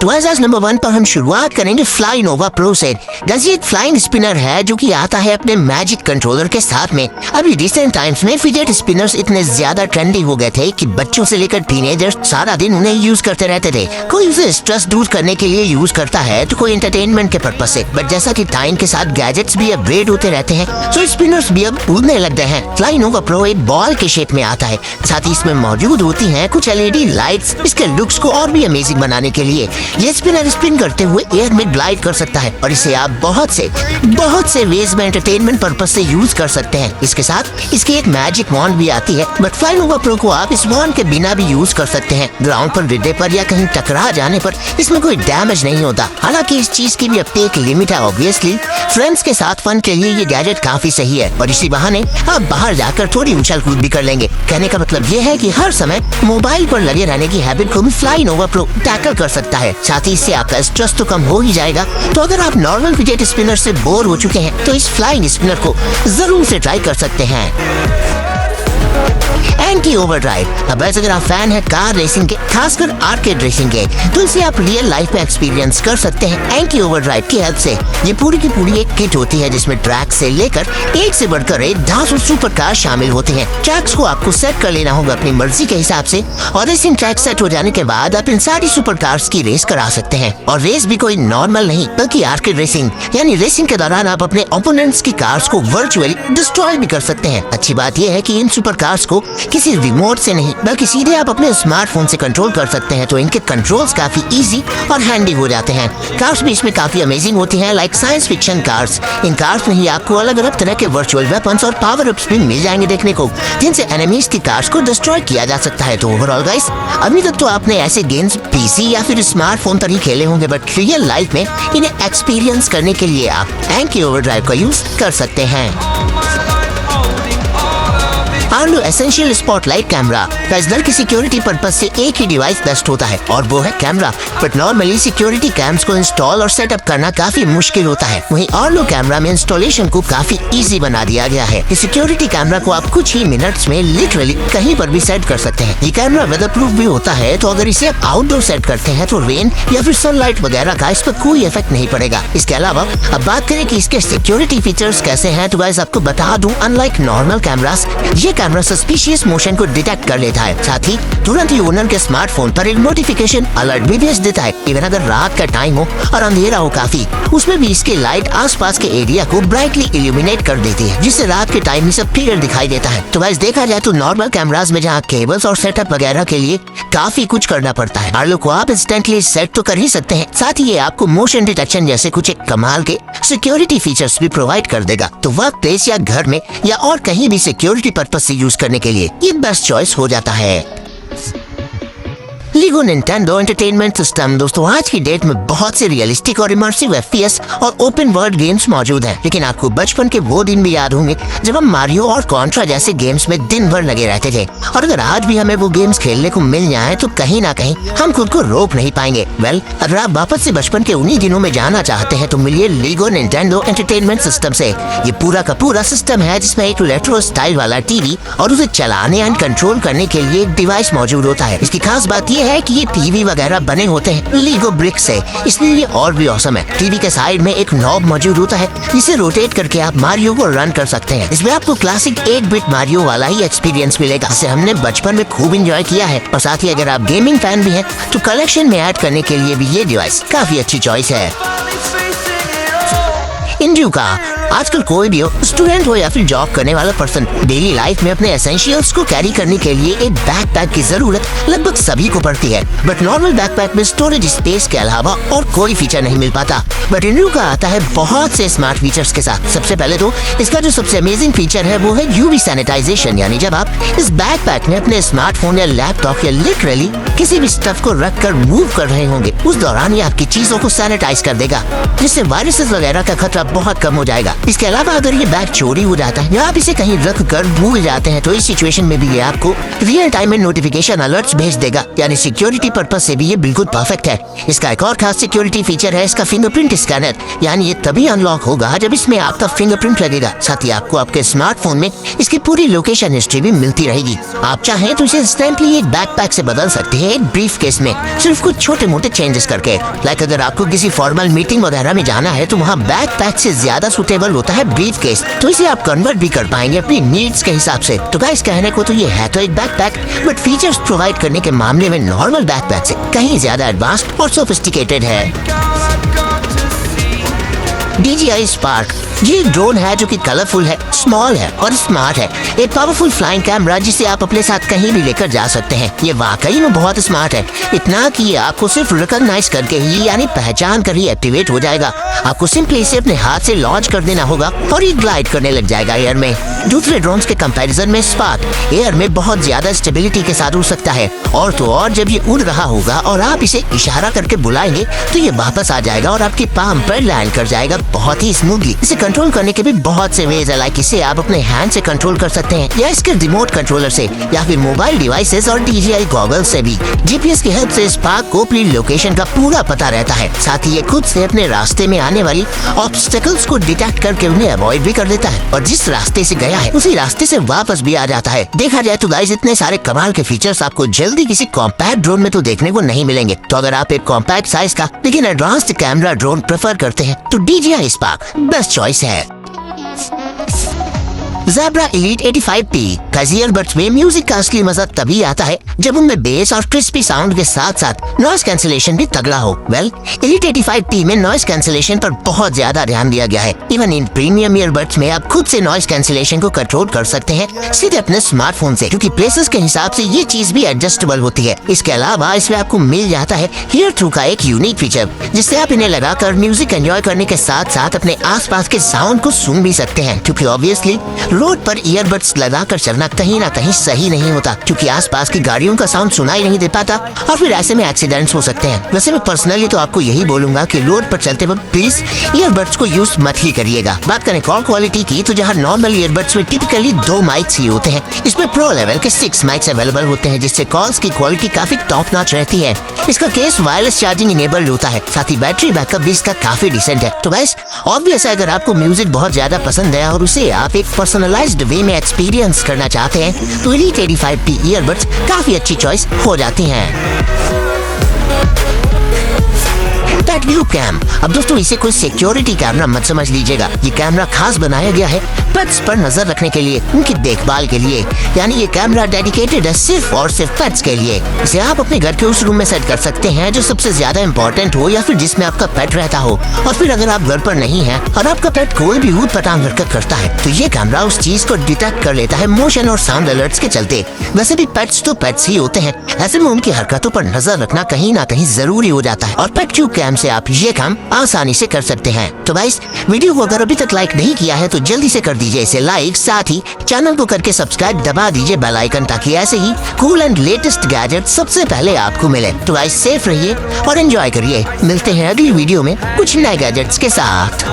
तो आज नंबर 1 पर हम शुरुआत करेंगे फ्लाई नोवा प्रो से। ये एक फ्लाइंग स्पिनर है जो कि आता है अपने मैजिक कंट्रोलर के साथ में। अभी रिसेंट टाइम्स में फिजेट स्पिनर्स इतने ज्यादा ट्रेंडी हो गए थे कि बच्चों से लेकर टीनेजर्स सारा दिन उन्हें यूज करते रहते थे। कोई उसे स्ट्रेस दूर करने के लिए यूज करता है तो कोई एंटरटेनमेंट के पर्पज से। बट जैसा कि टाइम के साथ गैजेट्स भी अपग्रेड होते रहते हैं तो स्पिनर्स भी अब उड़ने लग गए हैं। फ्लाई नोवा प्रो एक बॉल के शेप में आता है, साथ ही इसमें मौजूद होती हैं कुछ LED लाइट्स इसके लुक्स को और भी अमेजिंग बनाने के लिए। ये स्पिनर स्पिन करते हुए एयर में ग्लाइड कर सकता है और इसे आप बहुत से वेज में एंटरटेनमेंट पर्पज से यूज कर सकते हैं। इसके साथ इसकी एक मैजिक वॉन्ड भी आती है, बट फ्लाई नोवा प्रो को आप इस वॉन्ड के बिना भी यूज कर सकते हैं। ग्राउंड पर गिरने पर या कहीं टकरा जाने पर इसमें कोई डैमेज नहीं होता। हालांकि इस चीज की भी अपनी एक लिमिट है। ऑब्वियसली फ्रेंड्स के साथ फन के लिए ये गैजेट काफी सही है और इसी बहाने आप बाहर जाकर थोड़ी उछल कूद भी कर लेंगे। कहने का मतलब ये है कि हर समय मोबाइल पर लगे रहने की हैबिट को भी फ्लाई नोवा प्रो टैकल कर सकता है। साथ ही इससे आपका स्ट्रेस तो कम हो ही जाएगा। तो अगर आप नॉर्मल फिजेट स्पिनर से बोर हो चुके हैं तो इस फ्लाइंग स्पिनर को जरूर से ट्राई कर सकते हैं। Anti overdrive. अब अगर आप फैन है कार रेसिंग के, खासकर आर्केड रेसिंग के, तो इसे आप रियल लाइफ में एक्सपीरियंस कर सकते हैं एंटी ओवरड्राइव की हेल्प से। ये पूरी की पूरी एक किट होती है जिसमें ट्रैक से लेकर एक से बढ़कर एक 10 सुपर कार शामिल होते हैं। ट्रैक्स को आपको सेट कर लेना होगा अपनी मर्जी के हिसाब से और रेसिंग ट्रैक सेट हो जाने के बाद आप इन सारी सुपर कार्स की रेस करा सकते हैं। और रेस भी कोई नॉर्मल नहीं बल्कि आर्केड रेसिंग, यानी रेसिंग के दौरान आप अपने ओपोनेंट्स की कार्स को वर्चुअली डिस्ट्रॉय भी कर सकते हैं। अच्छी बात यह है कि इन सुपर कार्स को किसी रिमोट से नहीं बल्कि सीधे आप अपने स्मार्टफोन से कंट्रोल कर सकते हैं, तो इनके कंट्रोल्स काफी इजी और हैंडी हो जाते हैं। कार्स भी इसमें काफी अमेजिंग होती हैं, लाइक साइंस फिक्शन कार्स। इन कार्स में ही आपको अलग अलग तरह के वर्चुअल वेपन्स और पावर अप्स भी मिल जाएंगे देखने को, जिनसे एनिमीज की कार्स को डिस्ट्रॉय किया जा सकता है। तो ओवरऑल गाइस, अभी तक तो आपने ऐसे गेम्स पीसी या फिर स्मार्टफोन पर ही खेले होंगे, बट रियल लाइफ में इन्हें एक्सपीरियंस करने के लिए आप एंटी ओवरड्राइव का यूज कर सकते हैं। Arlo essential spotlight camera. घर की सिक्योरिटी पर्पज से एक ही डिवाइस बेस्ट होता है और वो है camera, but normally security camps को इंस्टॉल और सेटअप करना काफी मुश्किल होता है। वहीं आर्लो कैमरा में इंस्टॉलेशन को काफी इजी बना दिया गया है। इस सिक्योरिटी कैमरा को आप कुछ ही मिनट्स में लिटरली कहीं पर भी सेट कर सकते हैं। ये कैमरा वेदर प्रूफ भी होता है, तो अगर इसे आप आउटडोर सेट करते हैं तो रेन या फिर सनलाइट वगैरह का इस पर कोई इफेक्ट नहीं पड़ेगा। इसके अलावा अब बात करें कि इसके सिक्योरिटी फीचर्स कैसे हैं, तो गाइस आपको बता दूं, अनलाइक नॉर्मल कैमरास, ये कैमरा सस्पिशियस मोशन को डिटेक्ट कर लेता है। साथ ही तुरंत ही ओनर के स्मार्टफोन पर एक नोटिफिकेशन अलर्ट भी भेज देता है। इवन अगर रात का टाइम हो और अंधेरा हो काफी, उसमें भी इसकी लाइट आसपास के एरिया को ब्राइटली इल्यूमिनेट कर देती है, जिससे रात के टाइम ही सब क्लियर दिखाई देता है। तो गाइस देखा जाए तो नॉर्मल कैमरास में जहाँ केबल्स और सेटअप वगैरह के लिए काफी कुछ करना पड़ता है, आर्लो को आप इंस्टेंटली सेट तो कर ही सकते हैं। साथ ही ये आपको मोशन डिटेक्शन जैसे कुछ एक कमाल के सिक्योरिटी फीचर्स भी प्रोवाइड कर देगा। तो वर्क प्लेस या घर में या और कहीं भी सिक्योरिटी पर्पज से यूज करने के लिए ये बेस्ट चॉइस हो जाता है। LIGO Nintendo entertainment system. दोस्तों आज की डेट में बहुत से रियलिस्टिक और इमर्सिव FPS और ओपन वर्ल्ड गेम्स मौजूद हैं, लेकिन आपको बचपन के वो दिन भी याद होंगे जब हम मारियो और कॉन्ट्रा जैसे गेम्स में दिन भर लगे रहते थे। और अगर आज भी हमें वो गेम्स खेलने को मिल जाए तो कहीं ना कहीं हम खुद को रोक नहीं पाएंगे। अगर आप वापस से बचपन के उन्हीं दिनों में जाना चाहते हैं तो मिलिए लीगो निंटेंडो एंटरटेनमेंट सिस्टम से। ये पूरा का पूरा सिस्टम है जिसमें एक रेट्रो स्टाइल वाला टीवी और उसे चलाने एंड कंट्रोल करने के लिए एक डिवाइस मौजूद होता है। इसकी खास बात है कि ये टीवी वगैरह बने होते हैं लीगो ब्रिक से, इसलिए ये और भी औसम है। टीवी के साइड में एक नॉब मौजूद होता है जिसे रोटेट करके आप मारियो को रन कर सकते हैं। इसमें आपको क्लासिक 8 बिट मारियो वाला ही एक्सपीरियंस मिलेगा, जिसे हमने बचपन में खूब एंजॉय किया है। और साथ ही अगर आप गेमिंग फैन भी हैं तो कलेक्शन में ऐड करने के लिए भी ये डिवाइस काफी अच्छी चॉइस है। इंड्यूका। आजकल कोई भी हो, स्टूडेंट हो या फिर जॉब करने वाला पर्सन, डेली लाइफ में अपने एसेंशियल्स को कैरी करने के लिए एक बैकपैक की जरूरत लगभग सभी को पड़ती है। बट नॉर्मल बैकपैक में स्टोरेज स्पेस के अलावा और कोई फीचर नहीं मिल पाता। बट इंड्यूका आता है बहुत से स्मार्ट फीचर्स के साथ। सबसे पहले तो इसका जो सबसे अमेजिंग फीचर है वो है UV सैनिटाइजेशन, यानी जब आप इस बैकपैक में अपने स्मार्टफोन या लैपटॉप या लिटरली किसी भी स्टफ को रख कर मूव कर रहे होंगे, उस दौरान ये आपकी चीजों को सैनिटाइज कर देगा, जिससे वायरसेस वगैरह का खतरा बहुत कम हो जाएगा। इसके अलावा अगर ये बैग चोरी हो जाता है या आप इसे कहीं रख कर भूल जाते हैं तो इस सिचुएशन में भी ये आपको रियल टाइम में नोटिफिकेशन अलर्ट्स भेज देगा, यानी सिक्योरिटी पर्पस से भी ये बिल्कुल परफेक्ट है। इसका एक और खास सिक्योरिटी फीचर है इसका फिंगरप्रिंट स्कैनर, यानी ये तभी अनलॉक होगा जब इसमें आपका फिंगरप्रिंट लगेगा। साथ ही आपको आपके स्मार्टफोन में इसकी पूरी लोकेशन हिस्ट्री भी मिलती रहेगी। आप चाहें तो इसे इंस्टेंटली एक बैकपैक से बदल सकते हैं एक ब्रीफ केस में, सिर्फ कुछ छोटे मोटे चेंजेस करके। लाइक अगर आपको किसी फॉर्मल मीटिंग वगैरह में जाना है तो वहाँ बैकपैक से ज्यादा सुटेबल होता है ब्रीफ केस, तो इसे आप कन्वर्ट भी कर पाएंगे अपनी नीड्स के हिसाब से। तो गाइस कहने को तो ये है तो एक बैकपैक, बट फीचर्स प्रोवाइड करने के मामले में नॉर्मल बैकपैक से कहीं ज्यादा एडवांस्ड और सोफिस्टिकेटेड है। DJI Spark ये एक ड्रोन है जो कि कलरफुल है, स्मॉल है और स्मार्ट है। एक पावरफुल फ्लाइंग कैमरा जिसे आप अपने साथ कहीं भी लेकर जा सकते हैं। ये वाकई में बहुत स्मार्ट है, इतना कि ये आपको सिर्फ रिकॉग्नाइज करके ही यानी पहचान कर ही एक्टिवेट हो जाएगा। आपको सिंपली इसे अपने हाथ से लॉन्च कर देना होगा और ये ग्लाइड करने लग जाएगा एयर में। दूसरे ड्रोन्स के कंपैरिजन में स्पार्क एयर में बहुत ज्यादा स्टेबिलिटी के साथ उड़ सकता है, और तो और जब ये उड़ रहा होगा और आप इसे इशारा करके बुलाएंगे तो ये वापस आ जाएगा और आपकी पाम पर लैंड कर जाएगा बहुत ही स्मूथली। इसे कंट्रोल करने के भी बहुत से वेज है, लाइक इसे आप अपने हैंड से कंट्रोल कर सकते हैं या इसके रिमोट कंट्रोलर से या फिर मोबाइल डिवाइसेस और DJI गॉगल्स से भी। GPS की हेल्प से स्पार्क को अपनी लोकेशन का पूरा पता रहता है। साथ ही ये खुद से अपने रास्ते में आने वाली ऑब्स्टेकल्स को डिटेक्ट करके उन्हें अवॉइड भी कर देता है और जिस रास्ते से गया है उसी रास्ते से वापस भी आ जाता है। देखा जाए तो गाइस इतने सारे कमाल के फीचर्स आपको जल्दी किसी कॉम्पैक्ट ड्रोन में तो देखने को नहीं मिलेंगे। तो अगर आप एक कॉम्पैक्ट साइज का लेकिन एडवांस्ड कैमरा ड्रोन प्रेफर करते हैं तो DJI Spark बेस्ट चॉइस है। Zebra Elite 85P का ईयरबड्स में म्यूजिक का असली मजा तभी आता है जब उनमें बेस और क्रिस्पी साउंड के साथ साथ नॉइस कैंसिलेशन भी तगड़ा हो। Elite 85P में नॉइस कैंसिलेशन पर बहुत ज्यादा ध्यान दिया गया है। इवन इन प्रीमियम ईयरबड्स में आप खुद से नॉइस कैंसिलेशन को कंट्रोल कर सकते हैं सीधे अपने स्मार्टफोन से, क्योंकि प्लेसेस के हिसाब से ये चीज भी एडजस्टेबल होती है। इसके अलावा इसमें आपको मिल जाता है हियर थ्रू का एक यूनिक फीचर, जिससे आप इन्हें लगाकर म्यूजिक एंजॉय करने के साथ साथ अपने आसपास के साउंड को सुन भी सकते हैं, क्योंकि ऑब्वियसली रोड पर ईयरबड्स लगाकर चलना कहीं ना कहीं सही नहीं होता, क्योंकि आसपास की गाड़ियों का साउंड सुनाई नहीं दे पाता और फिर ऐसे में एक्सीडेंट्स हो सकते हैं। वैसे मैं पर्सनली तो आपको यही बोलूंगा कि रोड पर चलते वक्त प्लीज ईयरबड्स को यूज मत ही करिएगा। बात करें कॉल क्वालिटी की तो जहाँ नॉर्मल ईयरबड्स में टिपिकली 2 माइक्स ही होते हैं, इसमें प्रो लेवल के 6 माइक्स अवेलेबल होते हैं, जिससे कॉल्स की क्वालिटी काफी टॉप नॉच रहती है। इसका केस वायरलेस चार्जिंग इनेबल्ड होता है, साथ ही बैटरी बैकअप भी इसका काफी डिसेंट है। तो बस ऑब्वियस है अगर आपको म्यूजिक बहुत ज्यादा पसंद है और उसे आप एक पर्सनलाइज्ड वे में एक्सपीरियंस करना चाहते हैं तो Elite 85P ईयरबड्स काफी अच्छी चॉइस हो जाती हैं। पेट व्यू कैम, अब दोस्तों इसे कोई सिक्योरिटी कैमरा मत समझ लीजिएगा। ये कैमरा खास बनाया गया है पेट्स पर नजर रखने के लिए, उनकी देखभाल के लिए, यानी ये कैमरा डेडिकेटेड है सिर्फ और सिर्फ पेट्स के लिए। इसे आप अपने घर के उस रूम में सेट कर सकते हैं जो सबसे ज्यादा इंपॉर्टेंट हो या फिर जिसमें आपका पेट रहता हो। और फिर अगर आप घर पर नहीं है और आपका पेट कोई भी ऊट पटांग हरकत करता है तो ये कैमरा उस चीज को डिटेक्ट कर लेता है मोशन और साउंड अलर्ट्स के चलते। वैसे भी पेट्स तो पेट्स ही होते हैं, ऐसे में उनकी हरकतों पर नजर रखना कहीं ना कहीं जरूरी हो जाता है और पेट व्यू कैम से आप ये काम आसानी से कर सकते हैं। तो गाइस वीडियो को अगर अभी तक लाइक नहीं किया है तो जल्दी से कर दीजिए इसे लाइक, साथ ही चैनल को करके सब्सक्राइब दबा दीजिए बेल आइकन, ताकि ऐसे ही कूल एंड लेटेस्ट गैजेट सबसे पहले आपको मिले। तो गाइस सेफ रहिए और एंजॉय करिए। मिलते हैं अगली वीडियो में कुछ नए गैजेट्स के साथ।